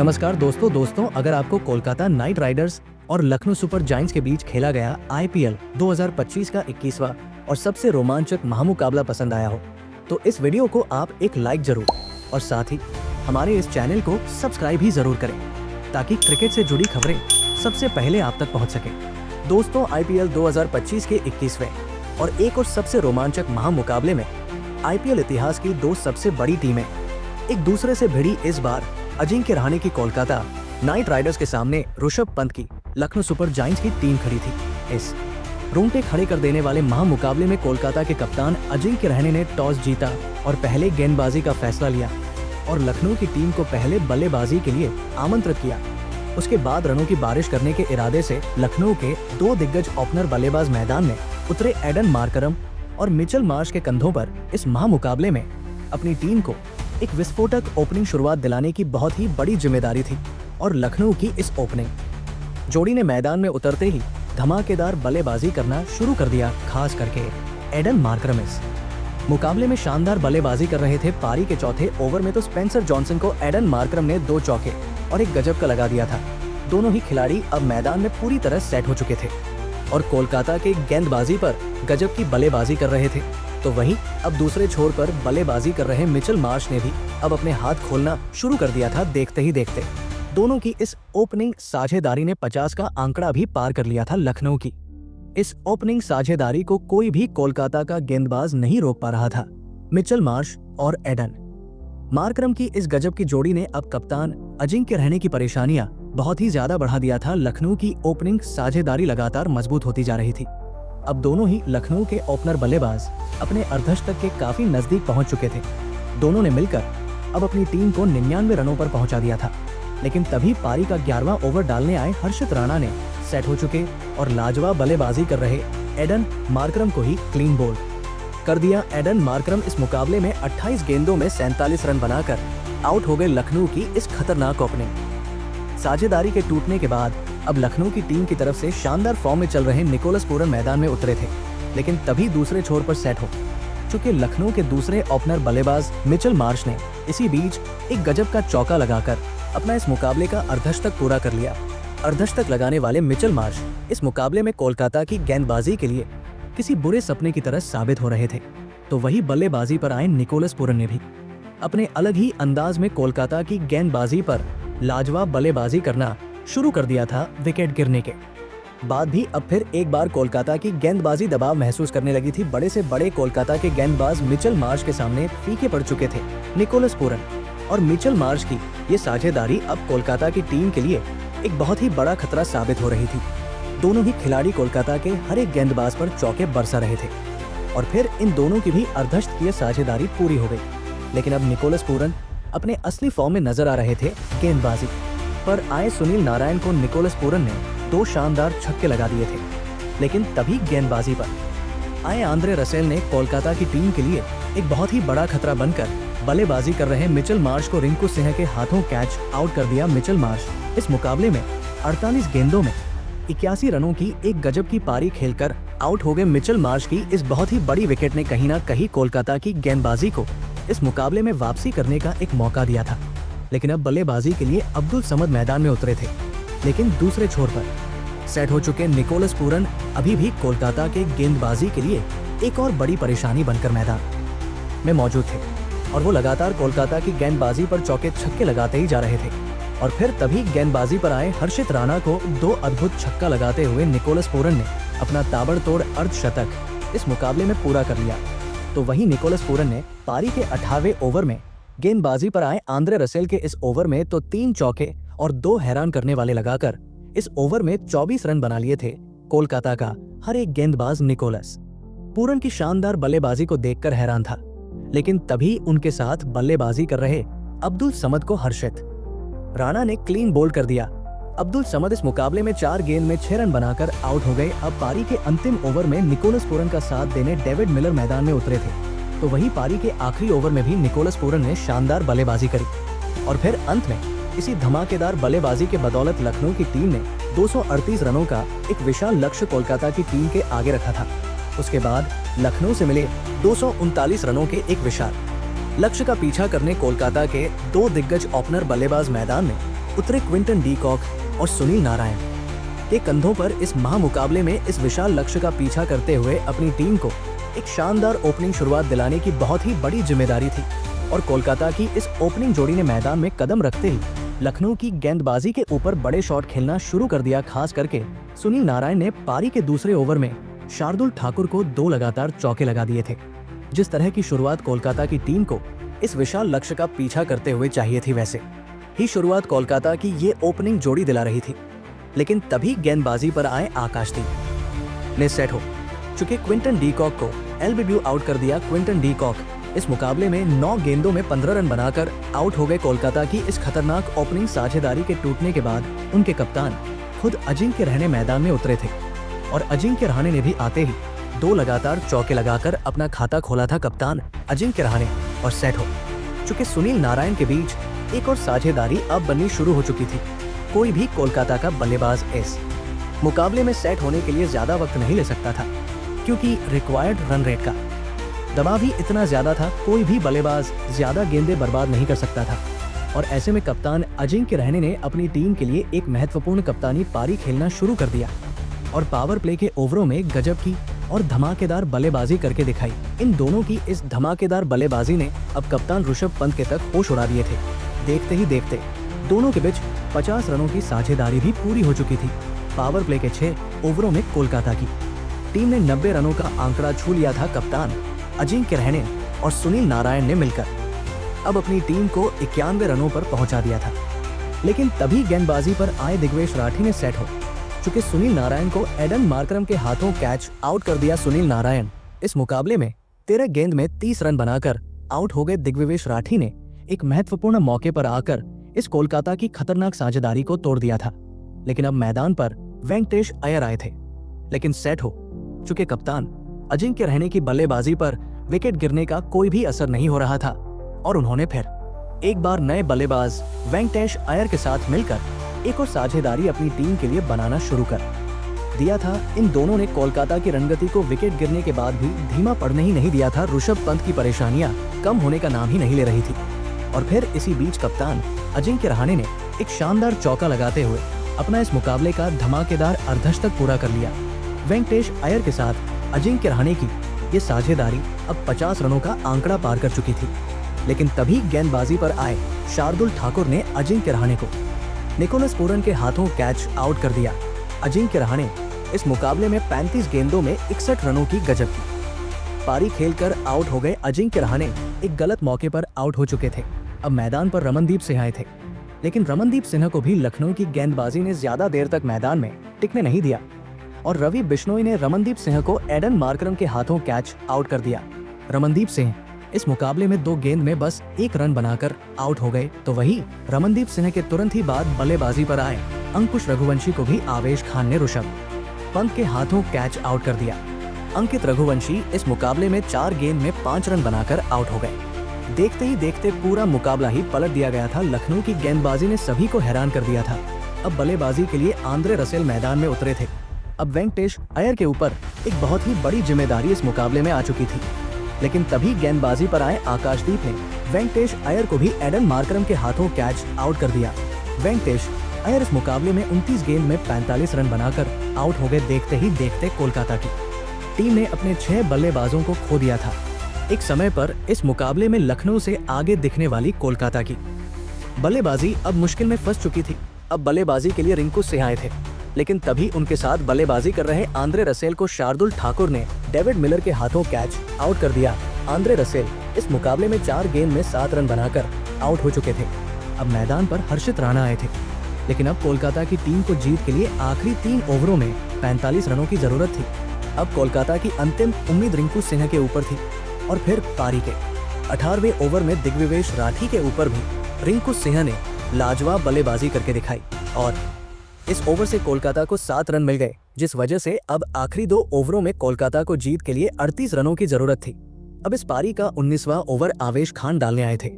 नमस्कार दोस्तों अगर आपको कोलकाता नाइट राइडर्स और लखनऊ सुपर जायंट्स के बीच खेला गया आईपीएल 2025 का 21वां और सबसे रोमांचक महामुकाबला पसंद आया हो तो इस वीडियो को आप एक लाइक जरूर और साथ ही हमारे इस चैनल को सब्सक्राइब भी जरूर करें ताकि क्रिकेट से जुड़ी खबरें सबसे पहले आप तक पहुंच सके। दोस्तों, आईपीएल 2025 के 21वें और एक और सबसे रोमांचक महामुकाबले में आईपीएल इतिहास की दो सबसे बड़ी टीमें एक दूसरे से भिड़ी। इस बार अजिंक्य रहाणे की कोलकाता नाइट राइडर्स के सामने ऋषभ पंत की लखनऊ सुपर जायंट्स की टीम खड़ी थी। इस रोंगटे खड़े कर देने वाले महामुकाबले में कोलकाता के कप्तान अजिंक्य रहाणे ने टॉस जीता और पहले गेंदबाजी का फैसला लिया और लखनऊ की टीम को पहले बल्लेबाजी के लिए आमंत्रित किया। उसके बाद रनों की बारिश करने के इरादे से लखनऊ के दो दिग्गज ओपनर बल्लेबाज मैदान में उतरे। एडन मार्करम और मिचेल मार्श के कंधों पर इस महामुकाबले में अपनी टीम को एक विस्फोटक ओपनिंग शुरुआत दिलाने की बहुत ही बड़ी जिम्मेदारी थी और लखनऊ की इस ओपनिंग जोड़ी ने मैदान में उतरते ही धमाकेदार बल्लेबाजी करना शुरू कर दिया। खास करके एडन मार्करम इस मुकाबले में शानदार बल्लेबाजी कर रहे थे। पारी के चौथे ओवर में तो स्पेंसर जॉनसन को एडन मार्करम ने 2 चौके और एक गजब का लगा दिया था। दोनों ही खिलाड़ी अब मैदान में पूरी तरह सेट हो चुके थे और कोलकाता के गेंदबाजी पर गजब की बल्लेबाजी कर रहे थे। तो वहीं अब दूसरे छोर पर बल्लेबाजी कर रहे मिचेल मार्श ने भी अब अपने हाथ खोलना शुरू कर दिया था। देखते ही देखते दोनों की इस ओपनिंग साझेदारी ने 50 का आंकड़ा भी पार कर लिया था। लखनऊ की इस ओपनिंग साझेदारी को कोई भी कोलकाता का गेंदबाज नहीं रोक पा रहा था। मिचेल मार्श और एडन मार्करम की इस गजब की जोड़ी ने अब कप्तान अजिंक्य रहाणे की परेशानियां बहुत ही ज्यादा बढ़ा दिया था। लखनऊ की ओपनिंग साझेदारी लगातार मजबूत होती जा रही थी। अब दोनों ही लखनऊ के ओपनर बल्लेबाज अपने अर्धशतक के काफी नजदीक पहुंच चुके थे। दोनों ने मिलकर अब अपनी टीम को 99 रनों पर पहुंचा दिया था। लेकिन तभी पारी का 11वां ओवर डालने आए हर्षित राणा ने सेट हो चुके और लाजवाब बल्लेबाजी कर रहे एडन मार्करम को ही क्लीन बोल्ड कर दिया। एडन मार्करम इस मुकाबले में 28 गेंदों में 47 रन बनाकर आउट हो गए। लखनऊ की इस खतरनाक ओपनिंग साझेदारी के टूटने के बाद अब लखनऊ की टीम की तरफ से शानदार फॉर्म में चल रहे निकोलस पूरन मैदान में उतरे थे। लेकिन तभी दूसरे छोर पर सेट हो चुके लखनऊ के दूसरे ओपनर बल्लेबाज मिचेल मार्श ने इसी बीच एक गजब का चौका लगाकर अपना इस मुकाबले का अर्धशतक पूरा कर लिया। अर्धशतक लगाने वाले मिचेल मार्श इस मुकाबले में कोलकाता की गेंदबाजी के लिए किसी बुरे सपने की तरह साबित हो रहे थे। तो वही बल्लेबाजी पर आए निकोलस पूरन ने भी अपने अलग ही अंदाज में कोलकाता की गेंदबाजी पर लाजवाब बल्लेबाजी करना शुरू कर दिया था। विकेट गिरने के बाद भी अब फिर एक बार कोलकाता की गेंदबाजी दबाव महसूस करने लगी थी। बड़े से बड़े कोलकाता के गेंदबाज मिचेल मार्श के सामने फीके पड़ चुके थे। निकोलस पूरन और मिचेल मार्श की ये साझेदारी अब कोलकाता की टीम के लिए एक बहुत ही बड़ा खतरा साबित हो रही थी। दोनों ही खिलाड़ी कोलकाता के हर एक गेंदबाज पर चौके बरसा रहे थे और फिर इन दोनों की भी अर्धशतकीय साझेदारी पूरी हो गई। लेकिन अब निकोलस पूरन अपने असली फॉर्म में नजर आ रहे थे। गेंदबाजी पर आए सुनील नारायण को निकोलस पूरन ने 2 शानदार छक्के लगा दिए थे। लेकिन तभी गेंदबाजी पर आए आंद्रे रसेल ने कोलकाता की टीम के लिए एक बहुत ही बड़ा खतरा बनकर बल्लेबाजी कर रहे मिचेल मार्श को रिंकू सिंह के हाथों कैच आउट कर दिया। मिचेल मार्श इस मुकाबले में 48 गेंदों में 81 रनों की एक गजब की पारी खेलकर आउट हो गए। मिचेल मार्श की इस बहुत ही बड़ी विकेट ने कहीं ना कहीं कोलकाता की गेंदबाजी को इस मुकाबले में वापसी करने का एक मौका दिया था। लेकिन अब बल्लेबाजी के लिए अब्दुल समद मैदान में उतरे थे। लेकिन दूसरे छोर पर सेट हो चुके निकोलस पूरन अभी भी कोलकाता के गेंदबाजी के लिए एक और बड़ी परेशानी बनकर मैदान में मौजूद थे और वो लगातार कोलकाता की गेंदबाजी पर चौके छक्के लगाते ही जा रहे थे। और फिर तभी गेंदबाजी पर आए हर्षित राणा को 2 अद्भुत छक्का लगाते हुए निकोलस पूरन ने अपना ताबड़तोड़ अर्धशतक इस मुकाबले में पूरा कर लिया। तो वहीं निकोलस पूरन ने पारी के 18वें ओवर में गेंदबाजी पर आए आंद्रे रसेल के इस ओवर में तो 3 चौके और 2 हैरान करने वाले लगाकर इस ओवर में 24 रन बना लिए थे। कोलकाता का हर एक गेंदबाज निकोलस पूरन की शानदार बल्लेबाजी को देखकर हैरान था। लेकिन तभी उनके साथ बल्लेबाजी कर रहे अब्दुल समद को हर्षित राणा ने क्लीन बोल्ड कर दिया। अब्दुल समद इस मुकाबले में 4 गेंद में 6 रन बनाकर आउट हो गए। अब पारी के अंतिम ओवर में निकोलस पूरन का साथ देने डेविड मिलर मैदान में उतरे थे। तो वही पारी के आखिरी ओवर में भी निकोलस पूरन ने शानदार बल्लेबाजी करी और फिर अंत में इसी धमाकेदार बल्लेबाजी के बदौलत लखनऊ की टीम ने 238 रनों का एक विशाल लक्ष्य कोलकाता की टीम के आगे रखा था। उसके बाद लखनऊ से मिले 239 रनों के एक विशाल लक्ष्य का पीछा करने कोलकाता के 2 दिग्गज ओपनर बल्लेबाज मैदान में उतरे क्विंटन डी कॉक और सुनील नारायण के कंधों पर इस महामुकाबले में इस विशाल लक्ष्य का पीछा करते हुए अपनी टीम को एक शानदार ओपनिंग शुरुआत दिलाने की बहुत ही बड़ी जिम्मेदारी थी। और कोलकाता की इस ओपनिंग जोड़ी ने मैदान में कदम रखते ही लखनऊ की गेंदबाजी के ऊपर बड़े शॉट खेलना शुरू कर दिया। खास करके सुनील नारायण ने पारी के दूसरे ओवर में शार्दुल ठाकुर को 2 लगातार चौके लगा दिए थे। जिस तरह की शुरुआत कोलकाता की टीम को इस विशाल लक्ष्य का पीछा करते हुए चाहिए थी, वैसे ही शुरुआत कोलकाता की ये ओपनिंग जोड़ी दिला रही थी। लेकिन तभी गेंदबाजी पर आए आकाशदीप ने सेट हो चुके क्विंटन डी कॉक को एलबीडब्ल्यू आउट कर दिया। क्विंटन डी कॉक इस मुकाबले में 9 गेंदों में 15 रन बनाकर आउट हो गए। कोलकाता की इस खतरनाक ओपनिंग साझेदारी के टूटने के बाद उनके कप्तान खुद अजिंक्य रहाणे मैदान में उतरे थे और अजिंक्य रहाणे ने भी आते ही 2 लगातार चौके लगाकर अपना खाता खोला था। कप्तान अजिंक्य रहाणे और सेट हो चुके सुनील नारायण के बीच एक और साझेदारी अब बननी शुरू हो चुकी थी। कोई भी कोलकाता का बल्लेबाज इस मुकाबले में सेट होने के लिए ज्यादा वक्त नहीं ले सकता था, क्योंकि रिक्वायर्ड रन रेट का दबाव ही इतना ज्यादा था। कोई भी बल्लेबाज ज्यादा गेंदें बर्बाद नहीं कर सकता था और ऐसे में कप्तान अजिंक्य रहाणे ने अपनी टीम के लिए एक महत्वपूर्ण कप्तानी पारी खेलना शुरू कर दिया और पावर प्ले के ओवरों में गजब की और धमाकेदार बल्लेबाजी करके दिखाई। इन दोनों की इस धमाकेदार बल्लेबाजी ने अब कप्तान ऋषभ पंत के तक होश उड़ा दिए थे। देखते ही देखते दोनों के बीच 50 रनों की साझेदारी भी पूरी हो चुकी थी। पावर प्ले के 6 ओवरों में कोलकाता की टीम ने 90 रनों का आंकड़ा छू लिया था। कप्तान अजिंक्य रहाणे और सुनील नारायण ने मिलकर अब अपनी टीम को 91 रनों पर पहुंचा दिया था। लेकिन तभी गेंदबाजी पर आए दिग्विवेश राठी ने सेट हो चुके सुनील नारायण को एडन मार्करम के हाथों कैच आउट कर दिया। सुनील नारायण इस मुकाबले में 13 गेंद में 30 रन बनाकर आउट हो गए। दिग्विवेश राठी ने एक महत्वपूर्ण मौके पर आकर इस कोलकाता की खतरनाक साझेदारी को तोड़ दिया था। लेकिन अब मैदान पर वेंकटेश अय्यर आए थे, लेकिन सेट हो चुके कप्तान अजिंक्य रहाणे की बल्लेबाजी पर विकेट गिरने का कोई भी असर नहीं हो रहा था और उन्होंने फिर एक बार नए बल्लेबाज वेंकटेश अय्यर के साथ मिलकर एक और साझेदारी अपनी टीम के लिए बनाना शुरू कर दिया था। इन दोनों ने कोलकाता की रणगति को विकेट गिरने के बाद भी धीमा पड़ने ही नहीं दिया था। ऋषभ पंत की परेशानियां कम होने का नाम ही नहीं ले रही थी और फिर इसी बीच कप्तान अजिंक्य रहाणे ने एक शानदार चौका लगाते हुए अपना इस मुकाबले का धमाकेदार अर्धशतक पूरा कर लिया। वेंकटेश अय्यर के साथ अजिंक्य रहाणे की ये साझेदारी अब 50 रनों का आंकड़ा पार कर चुकी थी। लेकिन तभी गेंदबाजी पर आए शार्दुल ठाकुर ने अजिंक्य रहाणे को निकोलस पूरन के हाथों कैच आउट कर दिया। अजिंक्य रहाणे इस मुकाबले में 35 गेंदों में 61 रनों की गजब की पारी खेलकर आउट हो गए। अजिंक्य रहाणे एक गलत मौके पर आउट हो चुके थे। अब मैदान पर रमनदीप सिंह आए थे, लेकिन रमनदीप सिन्हा को भी लखनऊ की गेंदबाजी ने ज्यादा देर तक मैदान में टिकने नहीं दिया और रवि बिश्नोई ने रमनदीप सिंह को एडन मार्करम के हाथों कैच आउट कर दिया। रमनदीप सिंह इस मुकाबले में 2 गेंद में बस 1 रन बनाकर आउट हो गए। तो वही रमनदीप सिंह के तुरंत ही बाद बल्लेबाजी पर आए अंकुश रघुवंशी को भी आवेश खान ने ऋषभ पंत के हाथों कैच आउट कर दिया। अंकित रघुवंशी इस मुकाबले में 4 गेंद में 5 रन बनाकर आउट हो गए। देखते ही देखते पूरा मुकाबला ही पलट दिया गया था। लखनऊ की गेंदबाजी ने सभी को हैरान कर दिया था। अब बल्लेबाजी के लिए आंद्रे रसेल मैदान में उतरे थे। अब वेंकटेश अय्यर के ऊपर एक बहुत ही बड़ी जिम्मेदारी इस मुकाबले में आ चुकी थी। लेकिन तभी गेंदबाजी पर आए आकाशदीप ने वेंकटेश अय्यर को भी एडन मार्करम के हाथों कैच आउट कर दिया। वेंकटेश अय्यर इस मुकाबले में 29 गेंद में 45 रन बनाकर आउट हो गए। देखते ही देखते कोलकाता की टीम ने अपने 6 बल्लेबाजों को खो दिया था। एक समय पर इस मुकाबले में लखनऊ से आगे दिखने वाली कोलकाता की बल्लेबाजी अब मुश्किल में फंस चुकी थी। अब बल्लेबाजी के लिए रिंकू सिंह आए थे, लेकिन तभी उनके साथ बल्लेबाजी कर रहे आंद्रे रसेल को शार्दुल ठाकुर ने डेविड मिलर के हाथों कैच आउट कर दिया। आंद्रे रसेल इस मुकाबले में 4 गेंद में 7 रन बनाकर आउट हो चुके थे। अब मैदान पर हर्षित राणा आए थे, लेकिन अब कोलकाता की टीम को जीत के लिए आखिरी 3 ओवरों में 45 रनों की जरूरत थी। अब कोलकाता की अंतिम उम्मीद रिंकू सिंह के ऊपर थी और फिर पारी के 18वें ओवर में दिग्विवेश राठी के ऊपर भी रिंकू सिंह ने लाजवाब बल्लेबाजी करके दिखाई और इस ओवर से कोलकाता को 7 रन मिल गए, जिस वजह से अब आखिरी 2 ओवरों में कोलकाता को जीत के लिए 38 रनों की जरूरत थी। अब इस पारी का 19वां ओवर आवेश खान डालने आए थे,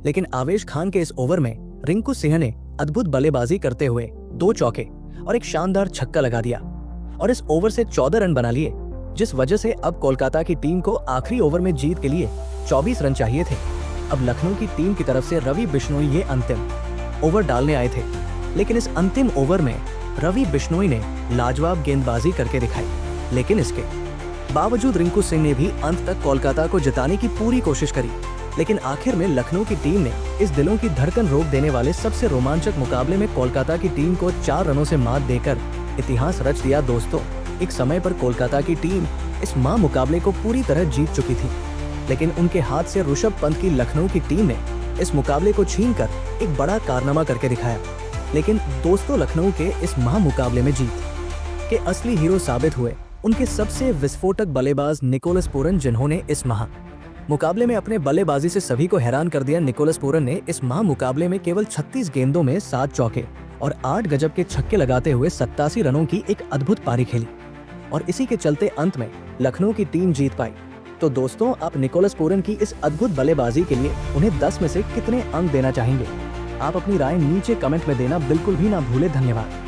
लेकिन आवेश खान के इस ओवर में रिंकू सिंह ने अद्भुत बल्लेबाजी करते हुए 2 चौके और एक शानदार छक्का लगा दिया और इस ओवर से 14 रन बना लिए, जिस वजह से अब कोलकाता की टीम को आखिरी ओवर में जीत के लिए 24 रन चाहिए थे। अब लखनऊ की टीम की तरफ से रवि बिश्नोई ये अंतिम ओवर डालने आए थे, लेकिन इस अंतिम ओवर में रवि बिश्नोई ने लाजवाब गेंदबाजी करके दिखाई। लेकिन इसके बावजूद रिंकू सिंह ने भी अंत तक कोलकाता को जिताने की पूरी कोशिश करी, लेकिन आखिर में लखनऊ की टीम ने इस दिलों की धड़कन रोक देने वाले सबसे रोमांचक मुकाबले में कोलकाता की टीम को 4 रनों से मात देकर इतिहास रच दिया। दोस्तों, एक समय पर कोलकाता की टीम इस मुकाबले को पूरी तरह जीत चुकी थी, लेकिन उनके हाथ से ऋषभ पंत की लखनऊ की टीम ने इस मुकाबले को छीनकर एक बड़ा कारनामा करके दिखाया। लेकिन दोस्तों, लखनऊ के इस मुकाबले में जीत के असली हीरो साबित हुए उनके सबसे विस्फोटक बल्लेबाज निकोलस पूरन, जिन्होंने इस मुकाबले में अपने बल्लेबाजी से सभी को हैरान कर दिया। निकोलस पूरन ने इस मुकाबले में केवल 36 गेंदों में 7 चौके और 8 गजब के छक्के लगाते हुए 87 रनों की एक अद्भुत पारी खेली, और इसी के चलते अंत में लखनऊ की टीम जीत पाई। तो दोस्तों, आप निकोलस पूरन की इस अद्भुत बल्लेबाजी के लिए उन्हें 10 में से कितने अंक देना चाहेंगे? आप अपनी राय नीचे कमेंट में देना बिल्कुल भी ना भूले। धन्यवाद।